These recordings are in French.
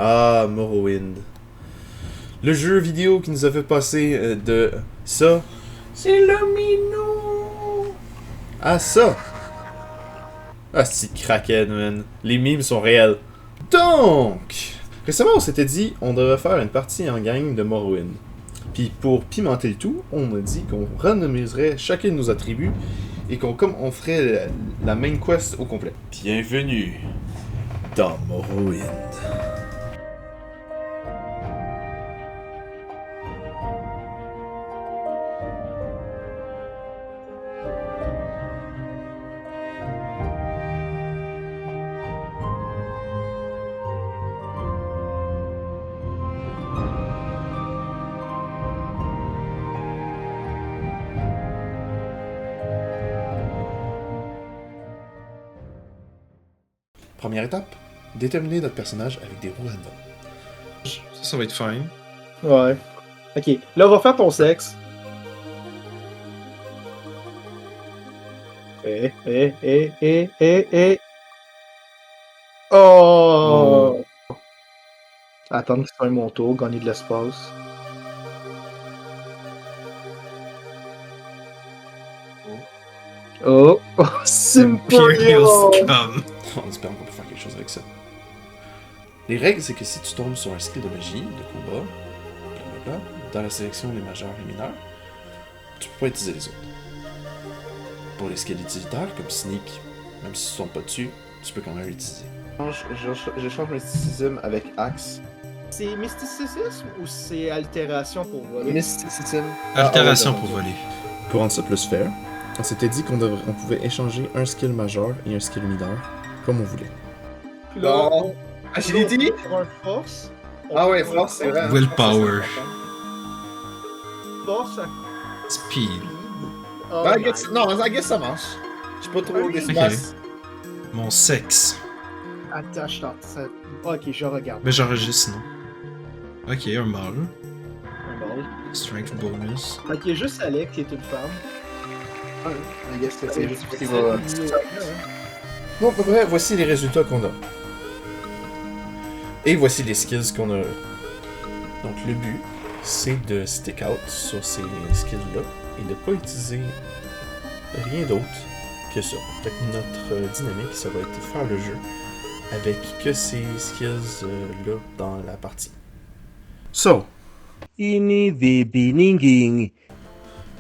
Ah, Morrowind. Le jeu vidéo qui nous a fait passer de ça. C'est le minou! Ah, ça! Ah, c'est crackhead, man. Les memes sont réels. Donc, récemment, on s'était dit on devrait faire une partie en gang de Morrowind. Puis pour pimenter le tout, on a dit qu'on randomiserait chacun de nos attributs et on ferait la main quest au complet. Bienvenue dans Morrowind. Première étape, déterminer notre personnage avec des roues random. Ça va être fine. Ouais. Ok, là, on va faire ton sexe. Oh! Attendre qu'il soit mon tour, gagner de l'espace. Oh! Imperial Scum. En espérant qu'on peut faire quelque chose avec ça. Les règles, c'est que si tu tombes sur un skill de magie, de combat, blablabla, dans la sélection les majeurs et les mineurs, tu peux pas utiliser les autres. Pour les skills utilitaires, comme Sneak, même si tu tombes pas dessus, tu peux quand même l'utiliser. Je change mysticisme avec Axe. C'est mysticisme ou c'est altération pour voler? Mysticisme. Altération pour voler. Pour rendre ça plus fair, on s'était dit qu'on pouvait échanger un skill majeur et un skill mineur, comme on voulait. Puis là, Bon. Agility? pour un force. Ah ouais, force, c'est vrai. Willpower. Force à Speed. Oh, Ben, nice. I guess ça marche. J'ai pas trop d'espace. Mon sexe. Attends, je t'en... Ok, je regarde. Mais j'enregistre sinon. Ok, un mâle. Un ball. Strength bonus. Ok, juste Alex qui est une femme. I guess que c'est juste ce qui va. Ouais. Bon, à peu près, voici les résultats qu'on a. Et voici les skills qu'on a. Donc le but, c'est de stick out sur ces skills-là et de pas utiliser rien d'autre que ça. Fait que notre dynamique, ça va être faire le jeu avec que ces skills-là dans la partie. So,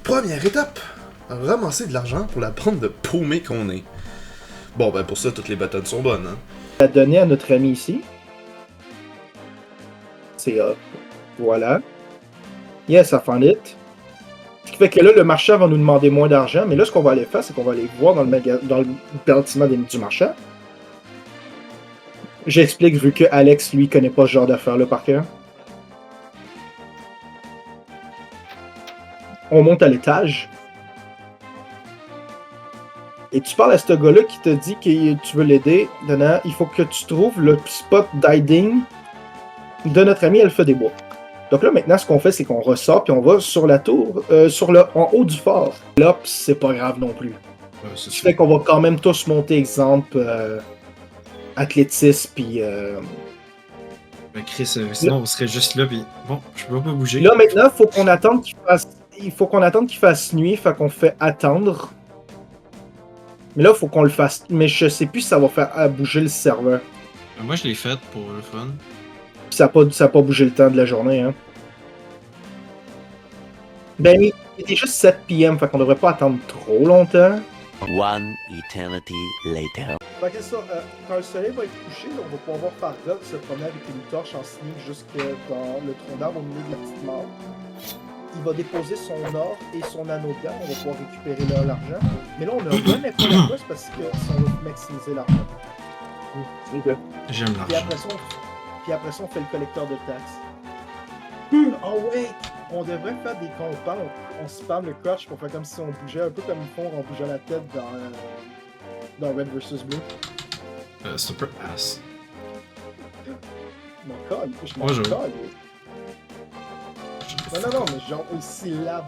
première étape, ramasser de l'argent pour la bande de paumés qu'on est. Bon, ben pour ça, toutes les bâtonnes sont bonnes, hein. On va donner à notre ami ici. C'est hop. Voilà. Yes, I found it. Ce qui fait que là, le marchand va nous demander moins d'argent, mais là, ce qu'on va aller faire, c'est qu'on va aller voir dans le bâtiment du marchand. J'explique vu que Alex, lui, connaît pas ce genre d'affaires-là par cœur. On monte à l'étage. Et tu parles à ce gars-là qui te dit que tu veux l'aider. Donnant, il faut que tu trouves le spot d'hiding de notre ami Elfe des Bois. Donc là, maintenant, ce qu'on fait, c'est qu'on ressort puis on va sur la tour, en haut du fort. Là, c'est pas grave non plus. Ce qui fait qu'on va quand même tous monter, exemple, athlétisme puis... Ben Chris, sinon on serait juste là pis bon, je peux pas bouger. Là, maintenant, il faut qu'on attende qu'il fasse nuit, fait qu'on fait attendre. Mais là, il faut qu'on le fasse. Mais je sais plus si ça va faire bouger le serveur. Moi je l'ai fait pour le fun. Puis ça a pas bougé le temps de la journée, hein. Ben, il était juste 7 PM, fait qu'on devrait pas attendre trop longtemps. One eternity later. Fait que ça, quand le soleil va être couché, on va pouvoir voir Fardock se promener avec une torche en sneak jusque dans le tronc d'arbre au milieu de la petite mare. Il va déposer son or et son anneau de gamme, on va pouvoir récupérer l'argent. Mais là, on a un effort de plus parce que ça va maximiser l'argent. J'aime Puis l'argent. après ça, on fait le collecteur de taxes. Oh ouais! On devrait faire des quand on spam le crouch pour faire comme si on bougeait, un peu comme ils font en bougeant la tête dans Red vs Blue. Super ass. Mon code, je m'en Bonjour. colle. Non, mais genre une syllabe.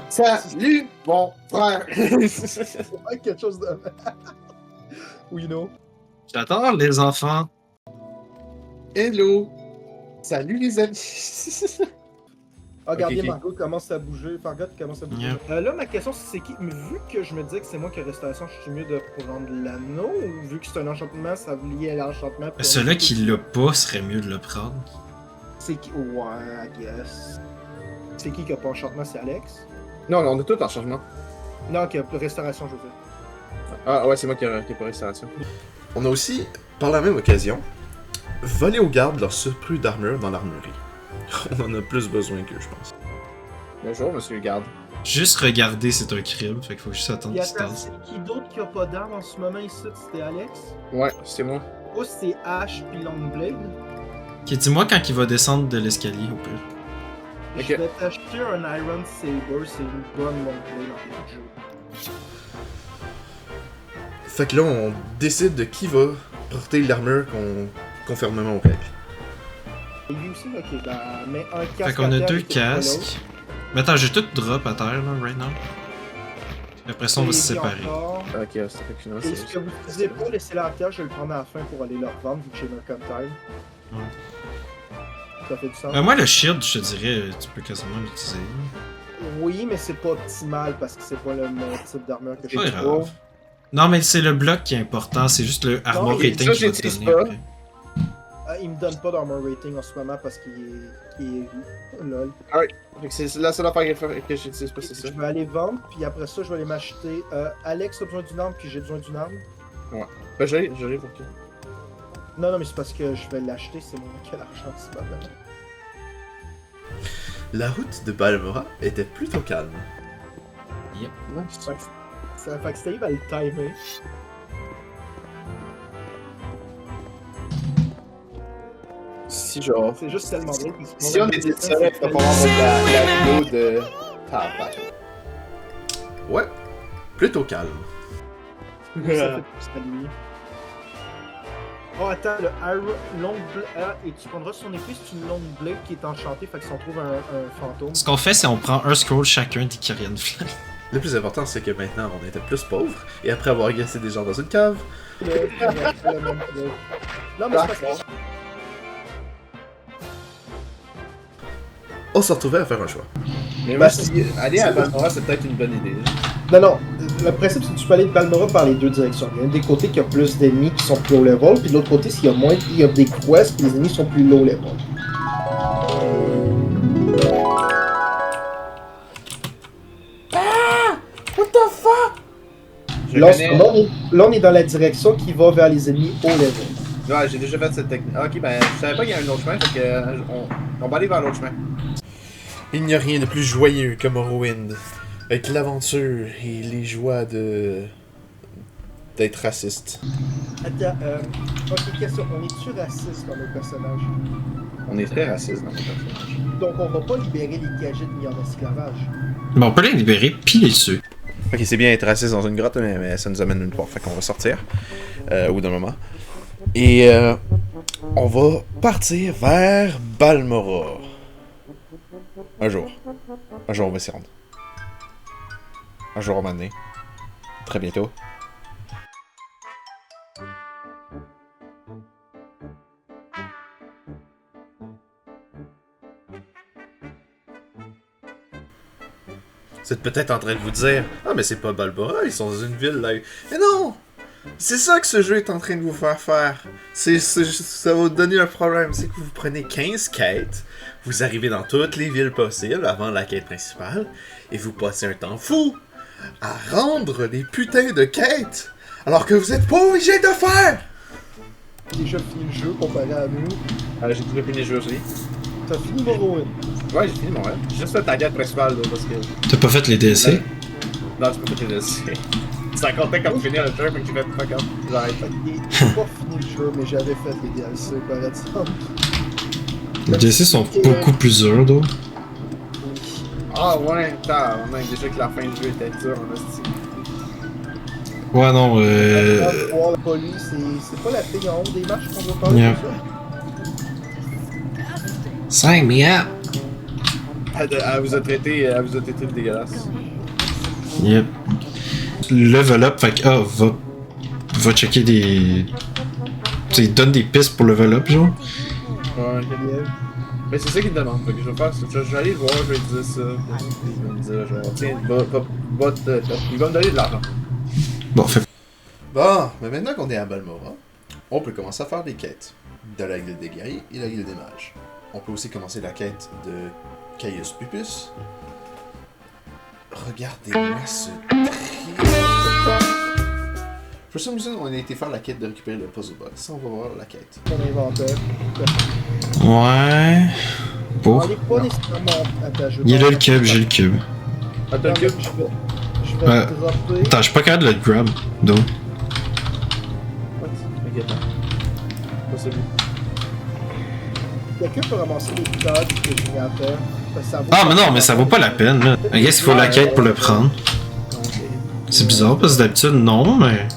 Salut, mon frère! C'est pas quelque chose de... Oui, non. J'attends les enfants. Hello! Salut les amis! Ah, regardez, Ok, ok. Margot commence à bouger. Fargot commence à bouger. Yep. Là, ma question, c'est qui. Vu que je me disais que c'est moi qui ai restauration, je suis mieux de prendre l'anneau ou vu que c'est un enchantement, ça lié à l'enchantement. puis Celui-là qui l'a pas serait mieux de le prendre. C'est qui. Ouais, I guess. C'est qui a pas enchantement? C'est Alex? Non, on a tout en changement. Non, qui a restauration, je veux dire. Ah ouais, c'est moi qui ai pas restauration. On a aussi, par la même occasion, volé aux gardes leur surplus d'armure dans l'armurerie. On en a plus besoin qu'eux, je pense. Bonjour, monsieur le garde. Juste regarder, c'est un crime, fait qu'il faut juste attendre Puis qu'il se attends, tasse. c'est qui d'autre qui a pas d'arme en ce moment ici? C'était Alex? Ouais, c'est moi. Ou c'est Ash puis Longblade? Ok, dis-moi quand il va descendre de l'escalier, au pire. Ok. Je vais t'acheter un Iron Saber, c'est une bonne Longblade en fait de jeu. Fait que là, on décide de qui va porter l'armure conformément aux règles. Et lui aussi, ok, bah, mais un casque. Fait qu'on à a terre, deux il faut pas l'autre. casques. Mais attends, j'ai tout drop à terre, là, right now. Puis après ça, on va se Et lui séparer. encore. Ok, c'est effectivement. Et ce que vous utilisez pas, laissez-le à terre, je vais le prendre à la fin pour aller le revendre vu que j'ai Mercantile. Ouais. Ça fait du sens? Moi, le shield, je te dirais, tu peux quasiment l'utiliser. Oui, mais c'est pas optimal parce que c'est pas le même type d'armure que C'est pas j'ai. grave. Non, mais c'est le bloc qui est important, c'est juste le armor mais rating ça, qui va te j'utilise donner pas. après. Il me donne pas d'armor rating en ce moment parce qu'il est. Lol. C'est la seule affaire que j'utilise pas, c'est ça. Je vais aller vendre, puis après ça, je vais aller m'acheter. Alex a besoin d'une arme, puis j'ai besoin d'une arme. Ben, j'arrive, ok. Non, mais c'est parce que je vais l'acheter, c'est moi qui ai l'argent, c'est pas vrai. La route de Balmora était plutôt calme. Ça fait que Steve va le timer. Si genre. C'est juste tellement drôle. parce que Si on était seul, il va falloir la vidéo de. Tabac. Ouais, plutôt calme. Ça fait plus à lui. Oh, attends, le Iron Long Blade. Et tu prendras son épée, c'est une Long Blade qui est enchantée, fait que si on trouve un fantôme. Ce qu'on fait, c'est on prend un scroll chacun d'Ikarian Flame. Le plus important, c'est que maintenant, on était plus pauvres, et après avoir agressé des gens dans une cave, Non, mais c'est parce que. on se retrouvait à faire un choix. Mais moi, si aller à Balmora, c'est peut-être une bonne idée. Non, le principe c'est que tu peux aller de Balmora par les deux directions. Il y a un des côtés qui a plus d'ennemis qui sont plus low level, puis de l'autre côté, s'il y a moins, il y a des quests, puis les ennemis sont plus low level. Là, on est dans la direction qui va vers les ennemis haut level. Ouais, j'ai déjà fait cette technique. Ok, ben, je savais pas qu'il y avait un autre chemin, fait que on va aller vers l'autre chemin. Il n'y a rien de plus joyeux que Morrowind, avec l'aventure et les joies d'être raciste. Attends, ok, question, on est-tu raciste dans nos personnages? On est très raciste dans notre personnage. Donc on va pas libérer les Khajiits mis en esclavage. Mais on peut les libérer pis les tuer. Ok, c'est bien être raciste dans une grotte, mais ça nous amène nulle part. Fait qu'on va sortir au bout d'un moment. Et on va partir vers Balmora. Un jour. Un jour, on va s'y rendre. Un jour, on va mener. Très bientôt. Vous êtes peut-être en train de vous dire « Ah, mais c'est pas Balmora, ils sont dans une ville là. » Mais non! C'est ça que ce jeu est en train de vous faire faire. Ça va vous donner un problème. C'est que vous prenez 15 quêtes, vous arrivez dans toutes les villes possibles avant la quête principale, et vous passez un temps fou à rendre les putains de quêtes, alors que vous êtes pas obligé de faire! Déjà fini le jeu comparé à nous. J'ai trouvé fini les jeux aussi. T'as fini Morrowind. Ouais, j'ai fini mon rêve. J'ai juste fait ta quête principale, là, parce que. T'as pas fait les DLC? Non, c'est pas fait les DLC. C'est encore temps quand finir le jeu, fait que j'ai fait fuck up. J'arrête. J'ai pas fini le jeu, mais j'avais fait les DLC par exemple. Les DLC sont beaucoup plus durs, d'eau. Ah ouais, on a déjà que la fin du jeu était dure, on a dit. Ouais, non, Pas lui, c'est pas la fille en haut des marches qu'on doit parler Yeah. de ça? Sign me up! Elle vous a traité de dégueulasse. Yep. Level up, fait que, va checker des. Tu sais, il donne des pistes pour level up, genre. Ouais, ok. Mais c'est ça qu'il me demande, fait que je vais faire ça. Je vais aller le voir, je vais lui dire ça. Puis il va me dire, genre, tiens, il va me donner de l'argent. Bon, fait. Bon, mais maintenant qu'on est à Balmora, on peut commencer à faire des quêtes de la guilde des guerriers et la guilde des mages. On peut aussi commencer la quête de Caius Pupus. Regardez-moi ce tri. For some reason, on a été faire la quête de récupérer le puzzle box. Ça, on va voir la quête. Ton inventaire. Ouais. Bon. On est pas nécessairement attaché. Il est là le cube, j'ai le cube. Attends, le cube. Je vais Ouais. te dropper. Attends, je suis pas capable de le grab. Donc. Ok, attends. Pas celui. Quelqu'un peut ramasser les codes du générateur. Ah, mais non, mais ça vaut pas la peine, là. I guess il faut la quête pour le prendre. C'est bizarre parce que d'habitude, non, mais.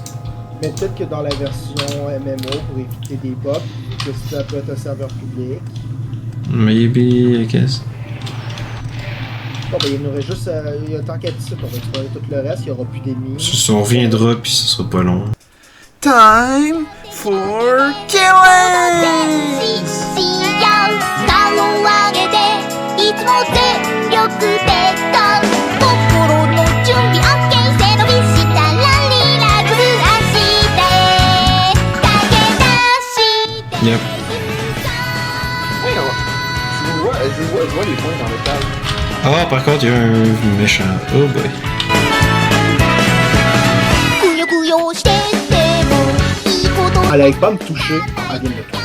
Mais peut-être que dans la version MMO, pour éviter des bugs, que ça peut être un serveur public. Maybe, I guess. Bon, ben, il y en aurait juste. Tant qu'à ici, on va explorer tout le reste, il n'y aura plus d'ennemis. Si on reviendra, puis ce sera pas long. Time for killing! Yep. Je vois les points dans le table. Ah, par contre, il y a un méchant. Oh boy. Elle n'arrive pas à me toucher. Elle vient de me toucher.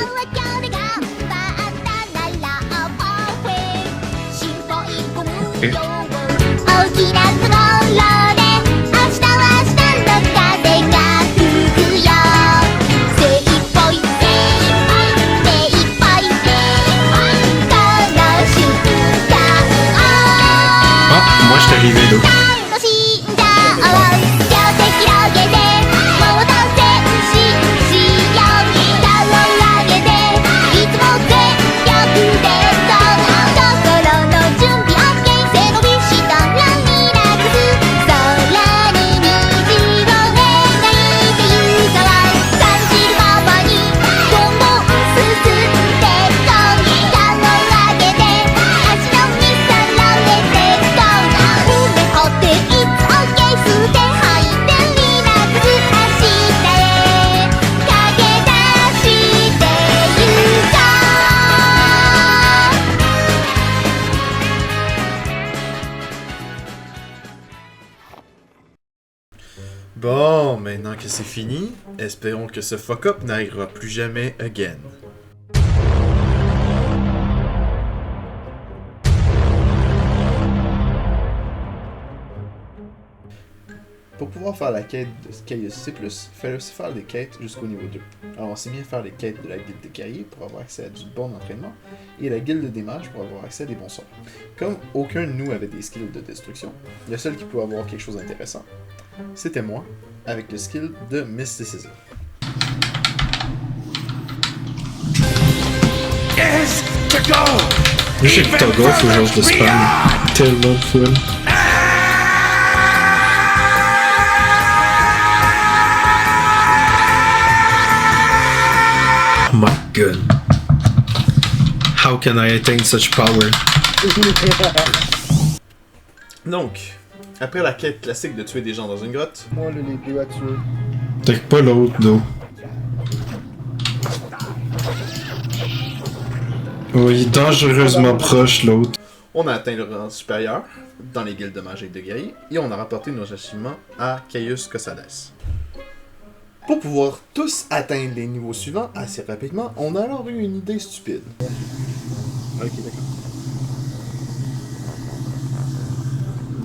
Ah, moi je suis arrivé là. Bon, maintenant que c'est fini, espérons que ce fuck-up n'arrivera plus jamais again. Pour pouvoir faire la quête de Caius C+, il fallait aussi faire des quêtes jusqu'au niveau 2. Alors on s'est mis à faire les quêtes de la guilde des guerriers pour avoir accès à du bon entraînement, et la guilde des mages pour avoir accès à des bons sorts. Comme aucun de nous avait des skills de destruction, le seul qui pouvait avoir quelque chose d'intéressant, c'était moi, avec le skill de Mysticism. Je sais que Toggle, faut genre de spam tellement full. Oh my god. How can I attain such power? Donc, après la quête classique de tuer des gens dans une grotte, Moi, le les deux à tuer. T'as que pas l'autre, d'eau. Oui, dangereusement proche l'autre. on a atteint le rang supérieur dans les guildes de mages et de guerriers, et on a rapporté nos achievements à Caius Cosades. Pour pouvoir tous atteindre les niveaux suivants assez rapidement, on a alors eu une idée stupide. Ok, d'accord.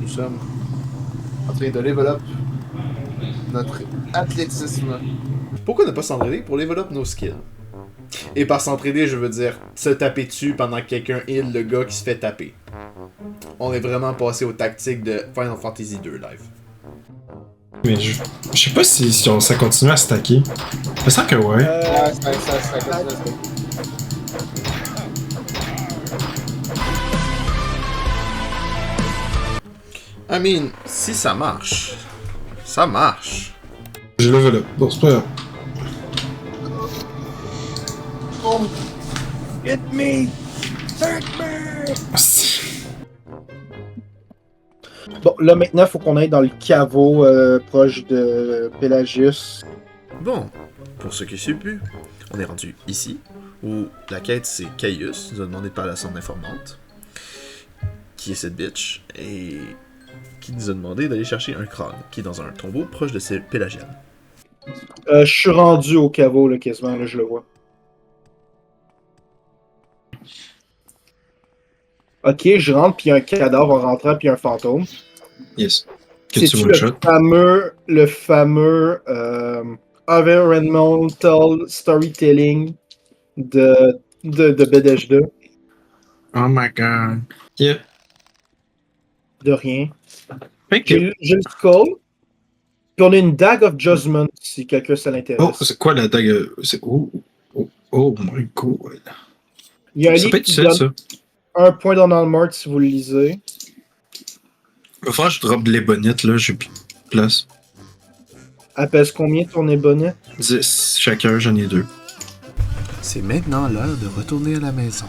Nous sommes en train de level up notre athlétisme. Pourquoi ne pas s'entraider pour level up nos skills? Et par s'entraider, je veux dire se taper dessus pendant que quelqu'un heal le gars qui se fait taper. On est vraiment passé aux tactiques de Final Fantasy 2 live. Mais je sais pas si ça continue à stacker. Je sens que ouais. Ça. I mean, si ça marche, ça marche. J'ai level up. Bon, c'est pas grave. Hit me! Hit me! Bon, là maintenant, il faut qu'on aille dans le caveau proche de Pelagius. Bon, pour ceux qui ne suivent plus, on est rendu ici, où la quête c'est Caius, nous a demandé de parler à son informante, qui est cette bitch, et qui nous a demandé d'aller chercher un crâne, qui est dans un tombeau proche de celle pélagienne. Je suis rendu au caveau, là, quasiment, là, je le vois. Ok, je rentre, puis il y a un cadavre en rentrant, puis un fantôme. Yes. Que tu C'est-tu one shot. le fameux environmental storytelling de BDH2? Oh my god. Yeah. De rien. Fait J'ai que. le skull, puis on a une dague of judgment, si quelqu'un ça l'intéresse. Oh, c'est quoi la dague? C'est. Oh my god. Il y a un Ça peut livre être qui ça, donne ça. un point dans le mort si vous le lisez. Il va falloir que je drop les bonnettes, là. J'ai plus de place. Elle pèse combien ton ébonnet? 10 chacun, j'en ai 2. C'est maintenant l'heure de retourner à la maison.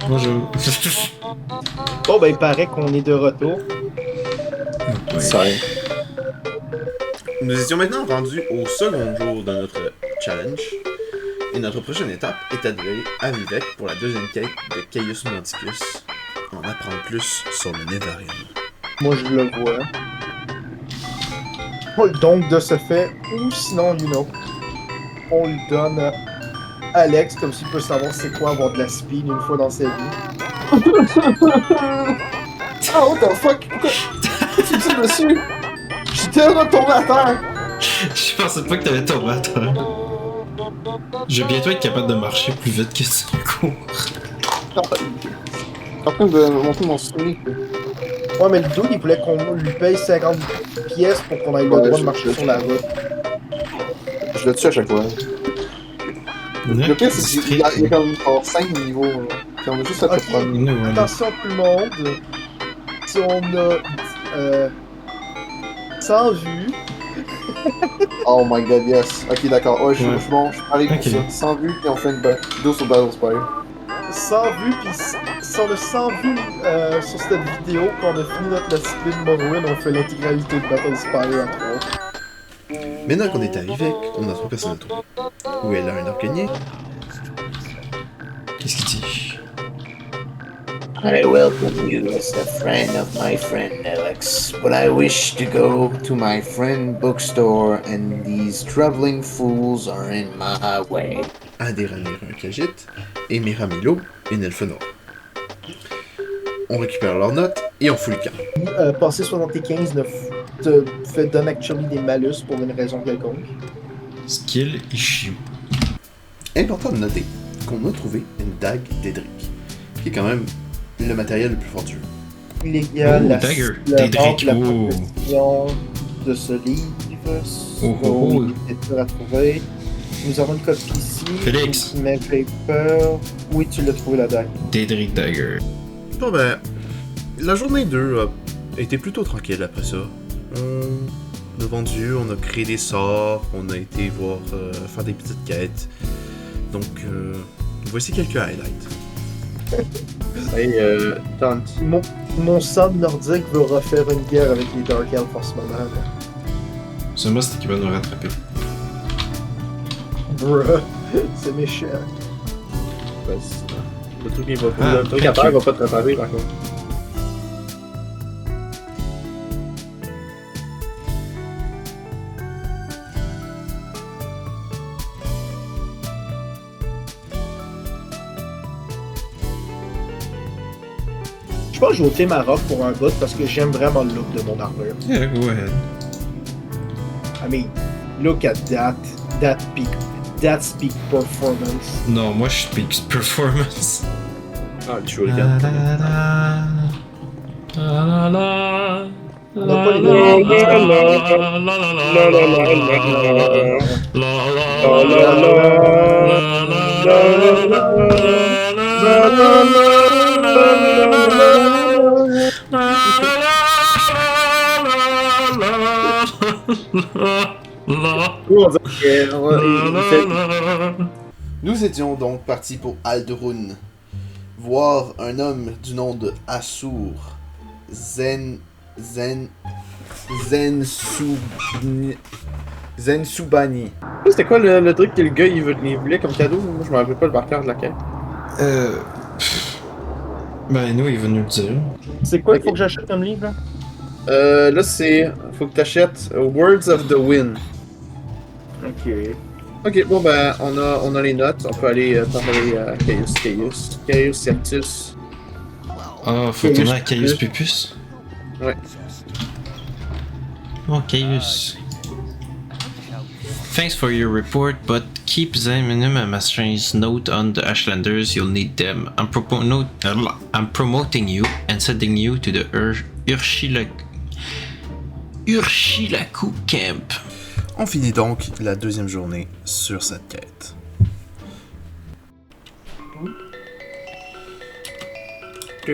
Bonjour. Bon, ben, il paraît qu'on est de retour. Nous étions maintenant rendus au second jour de notre challenge, et notre prochaine étape est d'aller à Vivec pour la deuxième quête de Caius Manticus, en apprendre plus sur le Nevarium. Moi, je le vois. Donc, de ce fait, ou sinon, on lui donne à Alex, comme s'il peut savoir c'est quoi avoir de la speed une fois dans sa vie. Ah, what the fuck? Pourquoi tu me dis dessus? J'étais retombé à terre! Je pensais pas que t'avais tombé à terre. Je vais bientôt être capable de marcher plus vite que ça court. En train de monter mon souris. Ouais, mais le dude, il voulait qu'on lui paye 50 pièces pour qu'on ait le droit de marcher sur la route. Je le tue à chaque fois. Le pire, c'est qu'il y a comme 5 niveaux. Puis on a juste fait le premier. Attention tout le monde. Si on a 100 vues, Oh my god, yes. Ok, d'accord. Ouais, je Ouais. suis bon, je suis paré pour Ok. ça. 100 vues, puis on fait une vidéo sur Battle Spire. 100 vues, puis si on a 100 vues sur cette vidéo, qu'on a fini notre Let's Play de Morrowind, on fait l'intégralité de Battle Spire en 3. Maintenant qu'on est à Vivec, on a 3 personnes à trouver. Où est là un orgueillier? Qu'est-ce qu'il dit? I welcome you as a friend of my friend Alex, but I wish to go to my friend bookstore and these traveling fools are in my way. Adéranir un Khajiit, et Miramilo, une elfe noire. On récupère leurs notes et on fout le camp. Passer 75 te donne actually des malus pour une raison quelconque. Skill issue. Important de noter qu'on a trouvé une dague d'Edric, qui est quand même le matériel le plus fort du jeu. Illégal, Oh, la dagger. vente, la Oh. possession de ce livre. Oh, oh, oh. Il est dur à trouver. Nous avons une copie ici. Félix. Mais paper. Oui, tu l'as trouvé la dague. Daedric Dagger. Bon ben, la journée 2 a été plutôt tranquille après ça. On a vendu, on a créé des sorts, on a été voir faire des petites quêtes. Donc, voici quelques highlights. Hey, Tante. Mon sang nordique veut refaire une guerre avec les Dark Elves en ce moment. Là. Seulement c'était qui va nous rattraper. Bruh, c'est méchant. Le truc, il va Ah, le truc à terre va pas te réparer par contre. Je pense que je vais au Temarok pour un bout parce que j'aime vraiment le look de mon armure. Yeah, go ahead. I mean, look at that. That peak performance. Non, moi je speak performance. Ah, le Shuriken. On n'a pas les mêmes. Nous étions donc partis pour Ald'ruhn, voir un homme du nom de Asur, Zensubani. C'était quoi le truc que le gars il voulait comme cadeau? Moi je me rappelle pas le par cœur de la quête. Ben, nous, il va nous le dire. C'est quoi qu'il Ok. faut que j'achète comme livre? Là? Là c'est. Faut que t'achètes Words of the Wind. Ok. Ok, bon ben on a les notes, on peut aller parler à Caius Septus. Ah, faut tourner à Caius Pupus? Ouais. Oh, Caius. Thanks for your report, but keep examining my master's note on the Ashlanders. You'll need them. I'm promoting you and sending you to the Urshilaku camp. On finit donc la deuxième journée sur cette quête.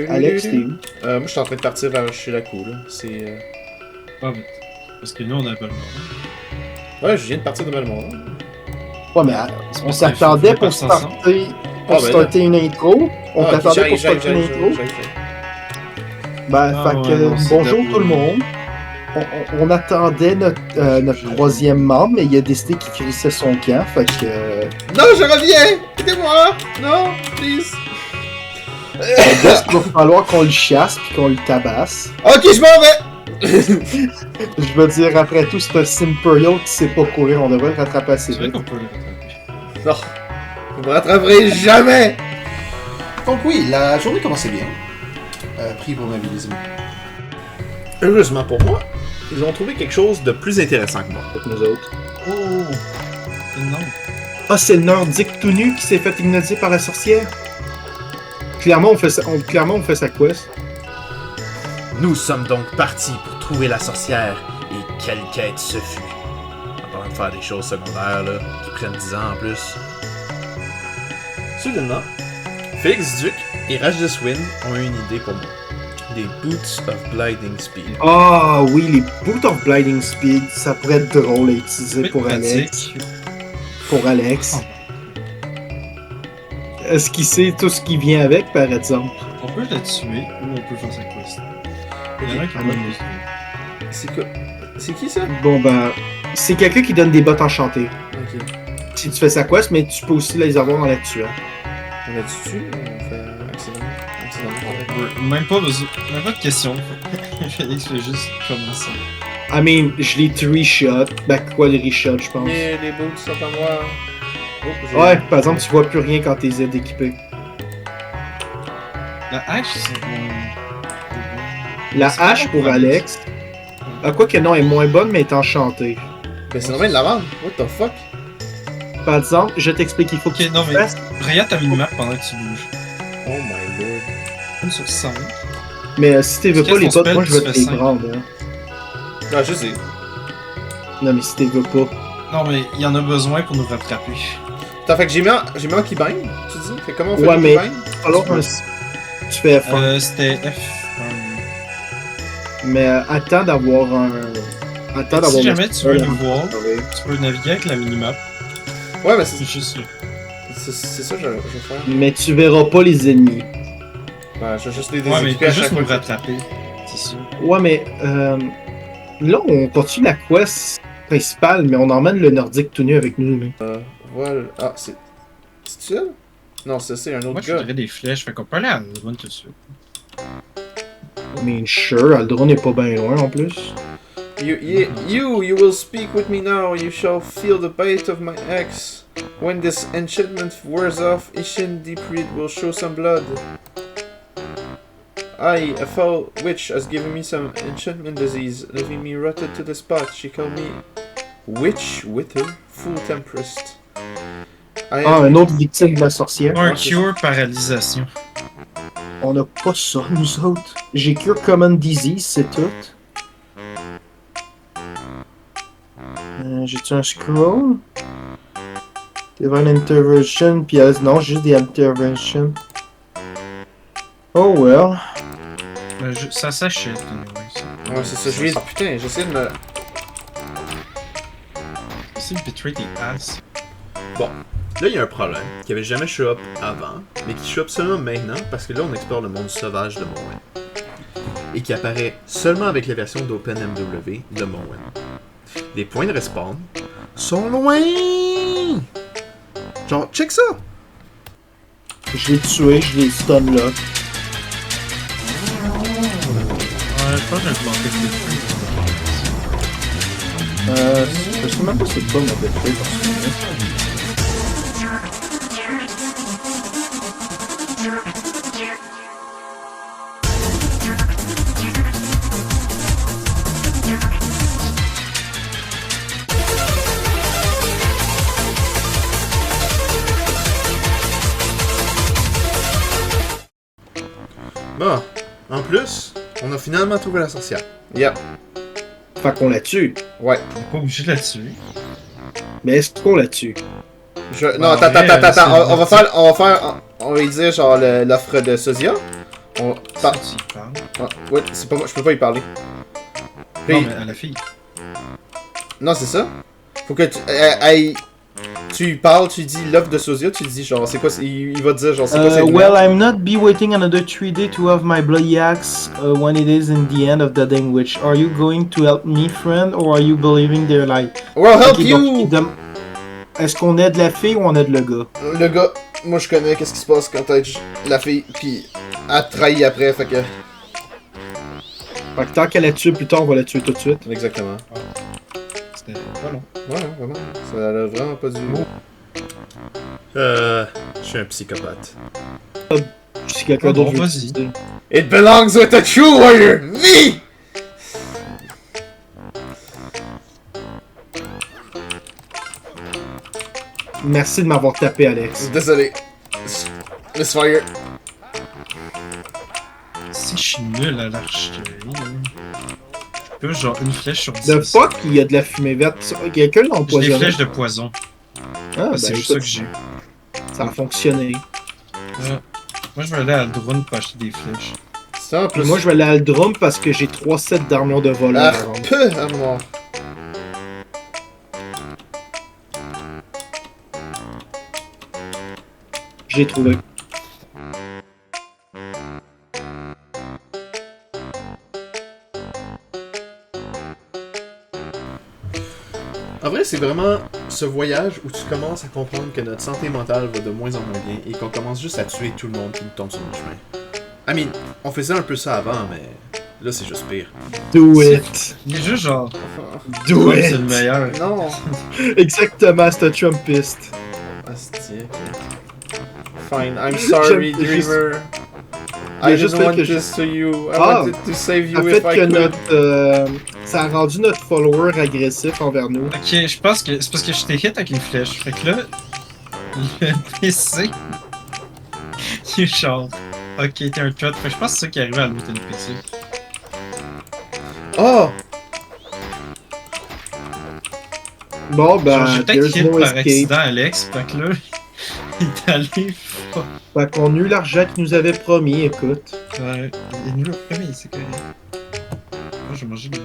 Alex, t'es où? Moi je suis en train de partir vers Shilaku là. C'est. Ah, mais parce que nous, on a pas le nom. Ouais, je viens de partir de Belmont. Ouais, mais on s'attendait pour starter, une intro. On t'attendait pour starter une intro. Ben, Ah, fait ouais, que non, c'est bonjour d'abord. tout le monde. On attendait notre troisième membre, mais il a décidé qu'il crissait son camp, fait que... Non, je reviens! Aidez-moi! Non, please! il va falloir qu'on le chasse puis qu'on le tabasse. Ok, je m'en vais! Je veux dire, après tout, c'est un Simperial qui sait pas courir, on devrait le rattraper assez C'est vrai vite. qu'on peut le rattraper. Non! Vous me rattraperez jamais! Donc oui, la journée commençait bien. Pris pour ma vie, les amis. Heureusement pour moi, ils ont trouvé quelque chose de plus intéressant que moi. Nous autres. Oh! Non. Ah, c'est le Nordique tout nu qui s'est fait hypnotiser par la sorcière? Clairement, on fait sa quest. Nous sommes donc partis pour trouver la sorcière, et quelle quête ce fut. En parlant de faire des choses secondaires, là, qui prennent 10 ans en plus. Soudainement, Félix Duc et Rajdeswin ont eu une idée pour moi. Des Boots of Blinding Speed. Ah oui, les Boots of Blinding Speed, ça pourrait être drôle à utiliser pour Alex. Pour Alex. Est-ce qu'il sait tout ce qui vient avec, par exemple? On peut la tuer ou on peut faire sa quest. Il y en a un qui va nous C'est quoi? C'est qui ça? Bon ben, c'est quelqu'un qui donne des bottes enchantées. Ok. Si tu fais sa quest, mais tu peux aussi les avoir en la tuant. On a tué? On fait accident. Même pas besoin. Même pas de question. Félix fait juste commencer. I mean, je l'ai 3-shot. Ben quoi, les re-shot, je pense. Les boots sont à moi. Oh, j'ai- Ouais, par exemple, tu vois plus rien quand t'es Z équipé. La hache, c'est bon. La C'est pas hache bon pour pour Alex. Ah, quoi que non, elle est moins bonne, mais elle est enchantée. Ben c'est normal de la vendre. What the fuck? Par exemple, je t'explique, il faut que Ok, tu non, mais fasses. regarde ta minimap pendant que tu bouges. Oh my lord. 1 sur 5. Mais si tu veux Qu'est-ce pas les qu'on bottes, moi je vais spell, te tu les fais prendre. Hein. Ah, je sais. Non, mais si tu veux pas. Non, mais il y en a besoin pour nous rattraper. Attends, fait que j'ai mis en keybind, tu dis? Fait comment on fait Ouais, le mais- keybind? Alors, tu fais F1. C'était F. Mais attends d'avoir un. Attends d'avoir Si un jamais tu veux spell. nous voir, tu peux naviguer avec la minimap. Ouais, mais C'est c'est juste là. ça que je vais faire. Mais tu verras pas les ennemis. Ouais, je vais juste les Ouais, mais il déséquiper peut à chaque juste fois. nous que- rattraper. C'est sûr. Ouais, mais là, on continue la quest principale, mais on emmène le Nordique tout nu avec nous. Là. Voilà. Ah, c'est. C'est ça? Non, c'est un autre Moi, je gars. voudrais des flèches, fait qu'on peut aller à Ald'ruhn tout de suite. I mean, sure, Ald'ruhn n'est pas bien loin en plus. You will speak with me now. You shall feel the bite of my axe. When this enchantment wears off, Ishin Deepreed will show some blood. A foul witch has given me some enchantment disease, leaving me rotted to the spot. She called me Witch Wither, Full Tempest. Un autre victime de la sorcière. Un cure paralysation. On n'a pas ça, nous autres. J'ai Cure Common Disease, c'est tout. J'ai-tu un scroll? Divine Intervention, puis non, juste des Intervention. Oh well. Ça s'achète, anyway. Ouais, c'est ça, je vais... Putain, j'essaie de me... C'est le Betray des As. Bon, là, il y a un problème qui avait jamais show up avant, mais qui show up seulement maintenant, parce que là, on explore le monde sauvage de Morrowind. Et qui apparaît seulement avec la version d'OpenMW de Morrowind. Les points de respawn sont loin! Genre, check ça! Je l'ai tué, je l'ai stun là. Ouais, je pense que j'ai un manqué de Betray. Je sais même pas c'est quoi ma Betray parce que... Bon, en plus, on a finalement trouvé la sorcière. Yep. Fait qu'on la tue. Ouais. On est pas obligé de la tuer. Mais est-ce qu'on la tue? Non, attends, on va lui dire genre l'offre de Sozia. On... Ça, tu y parles. Ah, ouais, c'est pas moi, je peux pas y parler. Non, mais à la fille. Non, c'est ça. Faut que tu lui parles, tu lui dis l'offre de Sozia, tu lui dis genre c'est quoi, il va te dire genre c'est quoi c'est Well, I'm not be waiting another 3 days to have my bloody axe when it is in the end of the dang witch. Are you going to help me, friend, or are you believing their lie? We'll help Okay, you! donc, est-ce qu'on aide la fille ou on aide le gars? Le gars, moi je connais qu'est-ce qui se passe quand t'aides la fille, pis elle te trahit après, fait que... Fait que tant qu'elle la tue plus tard, on va la tuer tout de suite. Exactement. C'était pas long. Ouais, vraiment. Ça a vraiment pas du... Je suis un psychopathe. Si quelqu'un d'autre veut vas-y. décider. It belongs with a true warrior, me! Merci de m'avoir tapé, Alex. Désolé. Misfire. Si je suis nul à l'archerie, je peux genre une flèche sur 10. The fuck, il y a de la fumée verte. Quelqu'un l'a J'ai des empoisonné. flèches de poison. Ah, ben, C'est juste écoute, ça que j'ai. ça a fonctionné. Moi, je vais aller à Aldrun pour acheter des flèches. Ça, en Puis plus... moi, je vais aller à Aldrum parce que j'ai 3 sets d'armure de voleur. Ah, peu à moi. J'ai trouvé. En vrai, c'est vraiment ce voyage où tu commences à comprendre que notre santé mentale va de moins en moins bien et qu'on commence juste à tuer tout le monde qui nous tombe sur notre chemin. I mean, on faisait un peu ça avant, mais là, c'est juste pire. Do it! Il est juste genre. Do C'est le it! meilleur. Non! Exactement, c'est un Trumpiste. Asti, ok. Fine, I'm sorry, J'aime juste- Dreamer. Il y a I juste just fait want que this to you. I Ah! wanted to save you Le if fait I que could. notre. Ça a rendu notre follower agressif envers nous. Ok, je pense que c'est parce que je t'ai hit avec une flèche. Fait que là, le PC. Il est genre. Ok, t'es un threat. Fait que je pense que c'est ça qui est arrivé à l'autre NPC. Oh! Bon, ben, Genre, j'ai peut-être there's hit no par escape. accident Alex. Fait que là, il est allé. Fait qu'on a eu l'argent qu'il nous avait promis, écoute. Ouais, il est nul au premier, c'est correct. Moi, j'ai mangé de la.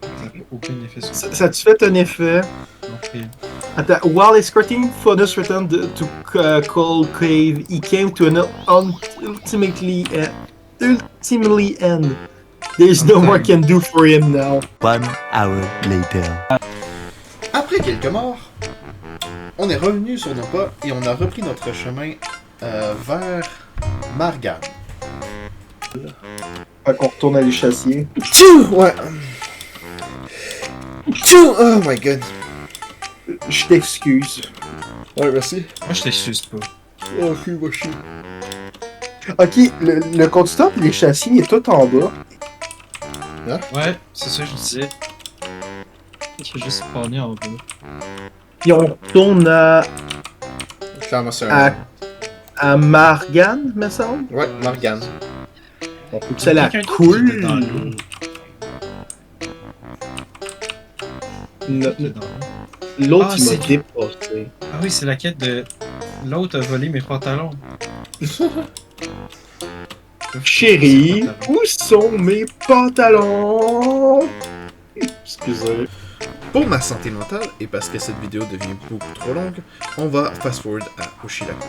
Ça n'a aucun effet sur Ça te fait un effet. Ok. Attends, while escorting Faunus returned to Cold Cave, he came to an ultimately end. There's no more can do for him now. 1 hour later. Après quelques morts, on est revenu sur nos pas et on a repris notre chemin vers Margane. Fait qu'on retourne à l'échassier. Tchou! Ouais. Tchou! Oh my god. Je t'excuse. Ouais, merci. Moi, je t'excuse pas. Oh, fui, va chier. Ok, le conducteur et les châssis il est tout en bas. Ouais, c'est ça que je disais. J'ai juste spawné en bas. Puis on retourne Clairement, c'est à, un. à Margane, me semble. Ouais, Morgane. On peut que ça la Quelqu'un d'autre cool. qui était dans l'eau. No- Qui était dans l'eau? L'autre, Ah, il m'a c'est- dépassé. Ah oui, c'est la quête de l'autre a volé mes pantalons. Chérie, où sont mes pantalons? Excusez. Pour ma santé mentale, et parce que cette vidéo devient beaucoup trop longue, on va fast forward à Oshilaku.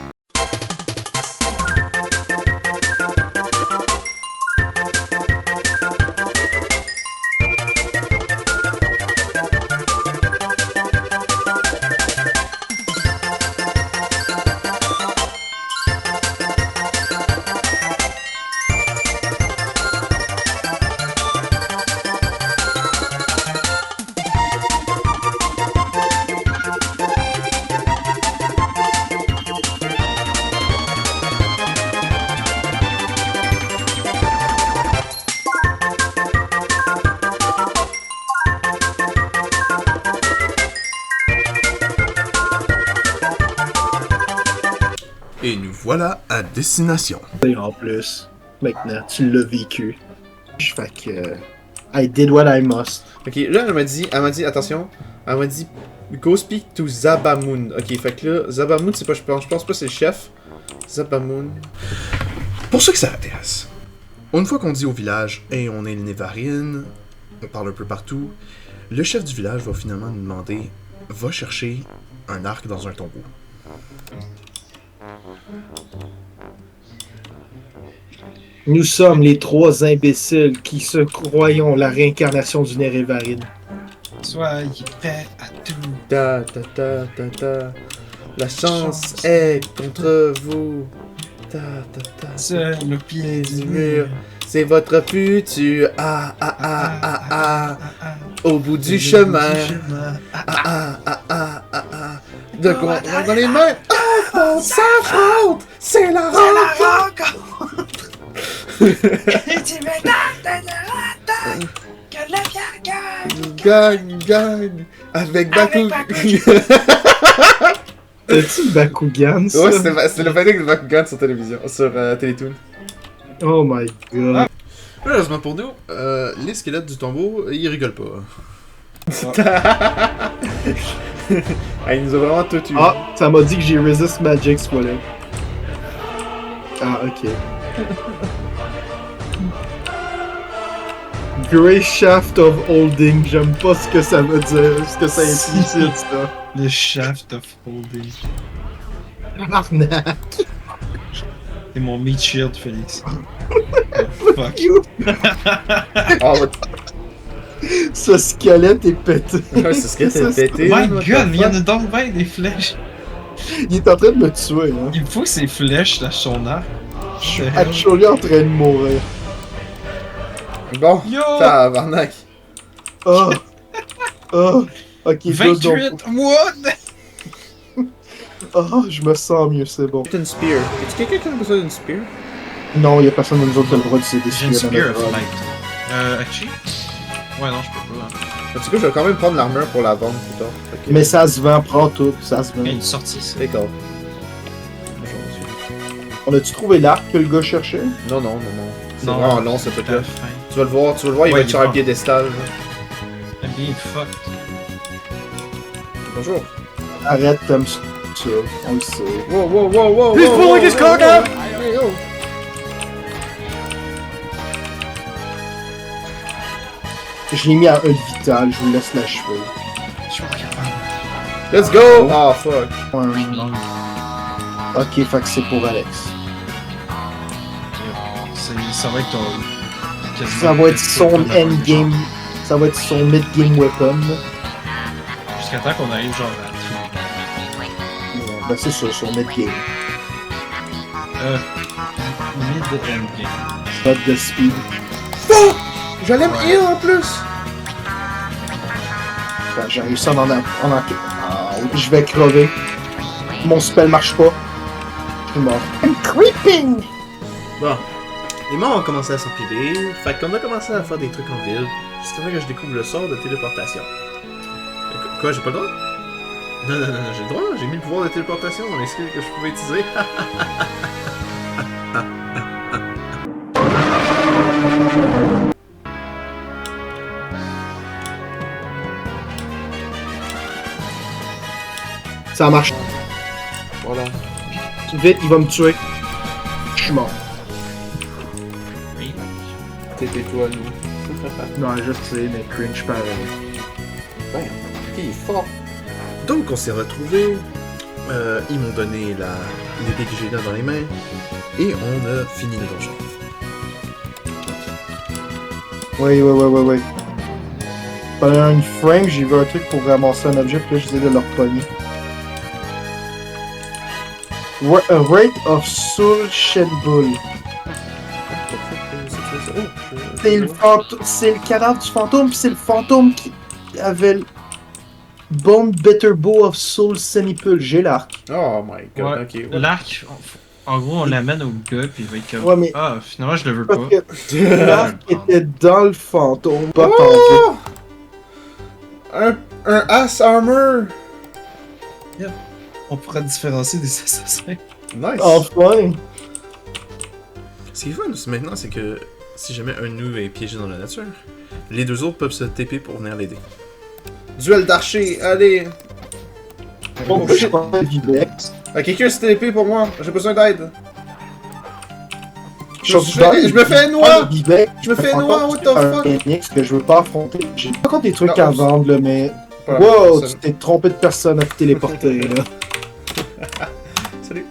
Et nous voilà à destination. Et en plus, maintenant, tu l'as vécu. Fait que. I did what I must. Ok, là, elle m'a dit, attention, elle m'a dit, go speak to Zabamoon. Ok, fait que là, Zabamoon, c'est pas, je pense pas c'est le chef. Zabamoon. Pour ceux que ça intéresse, une fois qu'on dit au village, hey, on est le Nevarine, on parle un peu partout, le chef du village va finalement nous demander, va chercher un arc dans un tombeau. Nous sommes les trois imbéciles qui se croyons la réincarnation du Nerevarine. Soyez prêts à tout. Ta ta ta ta ta. La chance est contre vous. Ta ta ta. Seul au pied du du mur. mur. C'est votre futur. Ah ah ah ah ah. Au bout du Au chemin. bout du chemin. Ah ah ah ah ah ah. De quoi dans les mains. Ah, on s'affronte. C'est la rencontre. Et tu me donnes que la pierre gagne. Gagne. Avec Baku. C'est-tu Bakugan, ça? Ouais, c'était le panique de Bakugan sur télévision, sur Télétoon. Oh my god. Heureusement pour nous, les squelettes du tombeau, ils rigolent pas. Ah, il nous a vraiment tout eu. Ah, ça m'a dit que j'ai Resist Magic, ce là. Ah, ok. Grey Shaft of Holding, j'aime pas ce que ça veut dire, ce que ça implicite, ça. Le shaft of holding. Arnaque. C'est mon meat shield, Félix. Fuck. You. Ah, ouais, Ce squelette est pété. c'est ce que Ça, c'est pété. My what the god, mais il y en fuck? a donc bien des flèches. Il est en train de me tuer, hein. Il faut ces flèches dans son arc. Je suis actually en train de mourir. Bon, Yo! tabarnak. Oh. Oh. Ok, good, 28 donc. what? Oh, je me sens mieux, c'est bon. C'est une spear. Est-ce quelqu'un qui a besoin d'une spear? Non, y'a personne de nous autres qui a le droit d'utiliser des J'ai une spears dans spear notre of run. light. Actually? Ouais, non, je peux pas. Hein. En tout cas, je vais quand même prendre l'armure pour la vendre plus tard. Fait que- Mais ça se vend, prends tout, ça se Il y a vend. une sortie, ça. D'accord. On a-tu trouvé l'arc que le gars cherchait? Non, non, non, non. C'est Non, vraiment long ce à truc-là. la fin. Tu vas le voir, il va Ouais, être il sur est un fort. piédestal. là. I'm being fucked. Bonjour. Arrête comme ça, on le sait. Wow, wow, wow, wow! He's wow, pulling wow, his wow, cock wow. out! Hey, yo. Je l'ai mis à 1 de vital, je vous laisse l'achever. Je suis pas capable. Let's go! Oh, fuck. Ok, fait que c'est pour Alex. Ça va être ton. quasiment Ça va être son weapon à endgame. Ça va être son mid-game weapon. Jusqu'à temps qu'on arrive genre à Ben c'est ça, son mid-game. mid-endgame. Not de speed. J'allais me heal en plus! Ben, j'ai réussi à en je vais crever. Mon spell marche pas. Je suis mort. I'm creeping! Bon. Les morts ont commencé à s'empiler, fait qu'on a commencé à faire des trucs en ville, jusqu'à temps que je découvre le sort de téléportation. Quoi, j'ai pas le droit? Non, j'ai le droit, j'ai mis le pouvoir de téléportation dans les skills que je pouvais utiliser. Ça marche. Voilà. Vite, il va me tuer. Je suis mort. T'étais toi, nous. Non, je sais, mais cringe pareil. Ben, ok, il est fort. Donc on s'est retrouvés, ils m'ont donné l'épée que j'ai là dans les mains, et on a fini le donjon. Oui. Pendant une frame, j'ai vu un truc pour ramasser un objet, puis là, j'essaie de le repogner. A Rate of Soul Shenbul. C'est le cadavre du fantôme, puis c'est le fantôme qui avait le Bone Bitter Bow of Soul Senipul. J'ai l'arc. Oh my god, Ouais. ok. Ouais. L'arc, en gros, on l'amène au gars, puis il va être comme. Ouais, mais- Ah, finalement, je le veux pas. Parce que l'arc était dans le fantôme, pas en Oh! Un Ass Armor! On pourra différencier des assassins. Nice! Enfin! Ce qui est fun maintenant, c'est que si jamais un de nous est piégé dans la nature, les deux autres peuvent se TP pour venir l'aider. Duel d'archer, allez! Bon, je prends le Viblex. Quelqu'un s'est TP pour moi, j'ai besoin d'aide. Je Je me fais noix! Viblex. Je me fais noix, what the fuck? Parce que je veux pas affronter. J'ai pas encore des trucs Non, à vendre, là, mais. Pas la Wow, tu personne. t'es trompé de personne à te téléporter, là. Salut.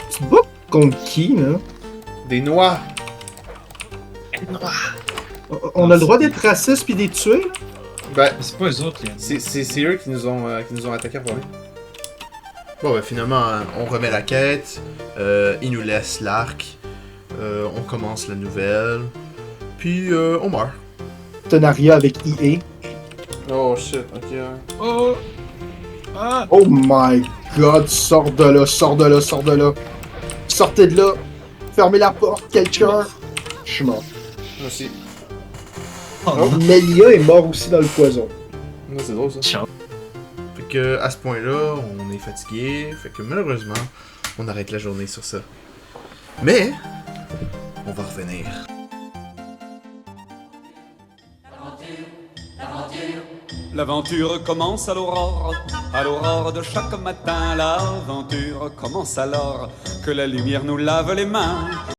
Tu te bats contre qui, là? Des noix! On a le droit d'être raciste pis d'être tués, là? Ben, Mais c'est pas eux autres, là. c'est eux qui nous ont attaqués pour lui. Bon, ben finalement, on remet la quête, ils nous laissent l'arc, on commence la nouvelle, puis on meurt. Partenariat avec EA. Oh shit, ok. Oh! Ah! Oh my god, sors de là, sors de là, sors de là. Sortez de là. Fermez la porte, quelqu'un. Je suis mort. Moi aussi. Oh, non. Melia est mort aussi dans le poison. Non, c'est drôle ça. Ciao. Fait que à ce point-là, on est fatigué, fait que malheureusement, on arrête la journée sur ça. Mais, on va revenir. L'aventure commence à l'aurore de chaque matin. L'aventure commence alors que la lumière nous lave les mains.